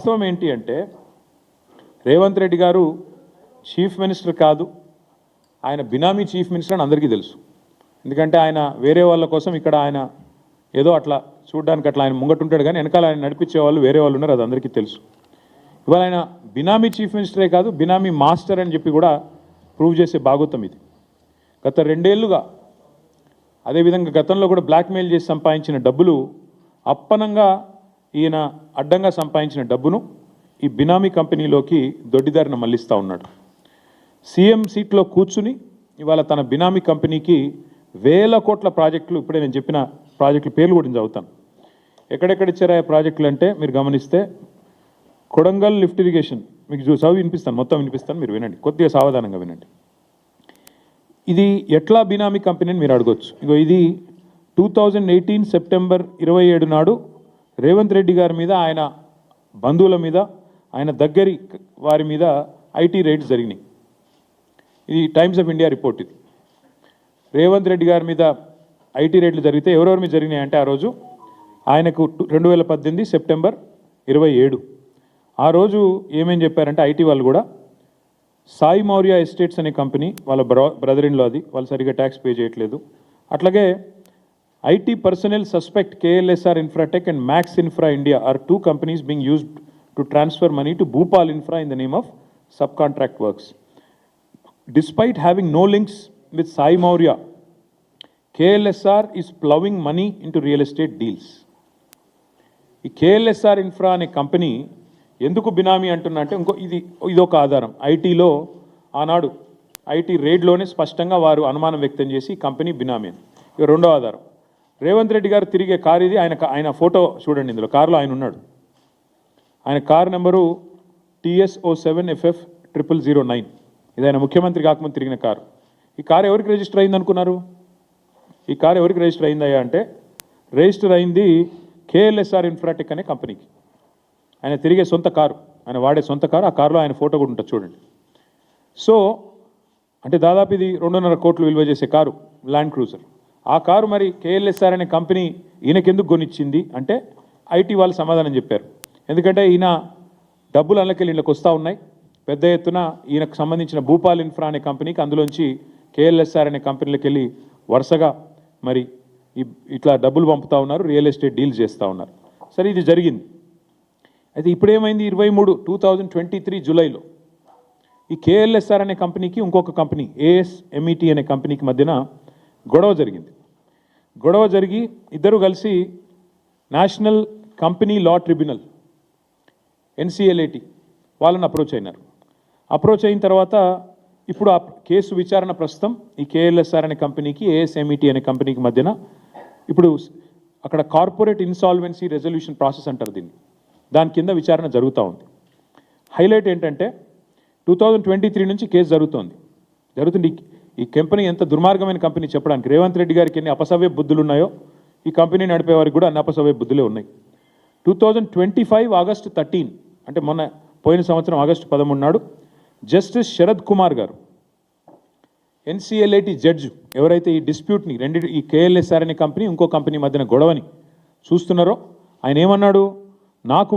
వాస్తవం ఏంటి అంటే రేవంత్ రెడ్డి గారు చీఫ్ మినిస్టర్ కాదు, ఆయన బినామీ చీఫ్ మినిస్టర్ అని అందరికీ తెలుసు. ఎందుకంటే ఆయన వేరే వాళ్ళ కోసం ఇక్కడ ఆయన ఏదో అట్లా చూడడానికి అట్లా ఆయన ముంగటుంటాడు, కానీ వెనకాల ఆయన నడిపించే వాళ్ళు వేరే వాళ్ళు ఉన్నారు, అది అందరికీ తెలుసు. ఇవాళ ఆయన బినామీ చీఫ్ మినిస్టరే కాదు, బినామీ మాస్టర్ అని చెప్పి కూడా ప్రూవ్ చేసే భాగోతం ఇది. గత 2 ఏళ్లుగా అదేవిధంగా గతంలో కూడా బ్లాక్మెయిల్ చేసి సంపాదించిన డబ్బులు అప్పనంగా ఈయన అడ్డంగా సంపాదించిన డబ్బును ఈ బినామీ కంపెనీలోకి దొడ్డిదారిన మళ్లిస్తూ ఉన్నాడు. సీఎం సీట్లో కూర్చుని ఇవాళ తన బినామీ కంపెనీకి వేల కోట్ల ప్రాజెక్టులు, ఇప్పుడే నేను చెప్పిన ప్రాజెక్టుల పేర్లు కూడా చదువుతాను. ఎక్కడెక్కడ ఇచ్చారా ప్రాజెక్టులు అంటే మీరు గమనిస్తే కొడంగల్ లిఫ్ట్ ఇరిగేషన్ మీకు చదివి వినిపిస్తాను, మొత్తం వినిపిస్తాను, మీరు వినండి, కొద్దిగా సావధానంగా వినండి. ఇది ఎట్లా బినామీ కంపెనీ అని మీరు అడగొచ్చు. ఇగో ఇది 2018 సెప్టెంబర్ 27 నాడు రేవంత్ రెడ్డి గారి మీద, ఆయన బంధువుల మీద, ఆయన దగ్గరి వారి మీద ఐటీ రైడ్స్ జరిగినాయి. ఇది టైమ్స్ ఆఫ్ ఇండియా రిపోర్ట్. ఇది రేవంత్ రెడ్డి గారి మీద ఐటీ రైడ్లు జరిగితే ఎవరెవరి మీద జరిగినాయి అంటే ఆ రోజు ఆయనకు 2018 సెప్టెంబర్ 27 ఆ రోజు ఏమేం చెప్పారంటే ఐటీ వాళ్ళు కూడా సాయి మౌర్య ఎస్టేట్స్ అనే కంపెనీ, వాళ్ళ బ్రదర్ ఇన్ లో, అది వాళ్ళు సరిగ్గా ట్యాక్స్ పే చేయట్లేదు. అట్లాగే IT personal suspect KLSR Infratech and Max Infra India are 2 companies being used to transfer money to Bhopal Infra in the name of subcontract works. Despite having no links with Sai Maurya, KLSR is plowing money into real estate deals. ఈ KLSR Infra అనే company ఎందుకు బినామీ అంటున్నా అంటే ఇదొక ఆధారం. ఐటీలో ఆనాడు IT రేడ్లోనే స్పష్టంగా వారు అనుమానం వ్యక్తం చేసి కంపెనీ బినామీ అని. ఇక రెండో ఆధారం, రేవంత్ రెడ్డి గారు తిరిగే కారు ఇది. ఆయన ఫోటో చూడండి, ఇందులో కారులో ఆయన ఉన్నాడు. ఆయన కారు నెంబరు TS07FF0009. ఇది ఆయన ముఖ్యమంత్రి కాకముందు తిరిగిన కారు. ఈ కారు ఎవరికి రిజిస్టర్ అయింది అనుకున్నారు? ఈ కారు ఎవరికి రిజిస్టర్ అయిందయ్యా అంటే రిజిస్టర్ అయింది KLSR Infratech అనే కంపెనీకి. ఆయన తిరిగే సొంత కారు, ఆయన వాడే సొంత కారు. ఆ కారులో ఆయన ఫోటో కూడా ఉంటుంది చూడండి. సో అంటే దాదాపు ఇది 2.5 కోట్లు విలువ చేసే కారు, ల్యాండ్ క్రూజర్. ఆ కారు మరి KLSR అనే కంపెనీ ఈయనకెందుకు కొనిచ్చింది అంటే ఐటీ వాళ్ళు సమాధానం చెప్పారు. ఎందుకంటే ఈయన డబ్బులు అందులోకెళ్ళి ఇళ్ళకి వస్తూ ఉన్నాయి పెద్ద ఎత్తున. ఈయనకు సంబంధించిన భూపాల్ ఇన్ఫ్రా అనే కంపెనీకి అందులోంచి KLSR అనే కంపెనీలకు వెళ్ళి వరుసగా మరి ఇట్లా డబ్బులు పంపుతూ ఉన్నారు, రియల్ ఎస్టేట్ డీల్స్ చేస్తూ ఉన్నారు. సరే, ఇది జరిగింది. అయితే ఇప్పుడు ఏమైంది, 2023 జూలైలో ఈ KLSR అనే కంపెనీకి ఇంకొక కంపెనీ ASMET అనే కంపెనీకి మధ్యన గొడవ జరిగింది. గొడవ జరిగి ఇద్దరు కలిసి national company law tribunal NCLAT వాళ్ళని అప్రోచ్ అయినారు. అప్రోచ్ అయిన తర్వాత ఇప్పుడు ఆ కేసు విచారణ ప్రస్తుతం ఈ KLSR అనే కంపెనీకి ASMET అనే కంపెనీకి మధ్యన ఇప్పుడు అక్కడ కార్పొరేట్ ఇన్సాల్వెన్సీ రెజల్యూషన్ ప్రాసెస్ అంటారు దీన్ని, దాని కింద విచారణ జరుగుతూ ఉంది. హైలైట్ ఏంటంటే 2023 నుంచి కేసు జరుగుతుంది. ఈ కంపెనీ ఎంత దుర్మార్గమైన కంపెనీ చెప్పడానికి రేవంత్ రెడ్డి గారికి ఎన్ని అపసవ్య బుద్ధులు ఉన్నాయో ఈ కంపెనీ నడిపే వారికి కూడా అన్ని అపసవ్య బుద్ధులే ఉన్నాయి. 2025 ఆగస్టు 13 అంటే పోయిన సంవత్సరం ఆగస్టు 13 నాడు జస్టిస్ శరద్ కుమార్ గారు, NCLAT జడ్జ్, ఎవరైతే ఈ డిస్ప్యూట్ని ఈ KLSR అనే కంపెనీ ఇంకో కంపెనీ మధ్యన గొడవని చూస్తున్నారో ఆయన ఏమన్నాడు, నాకు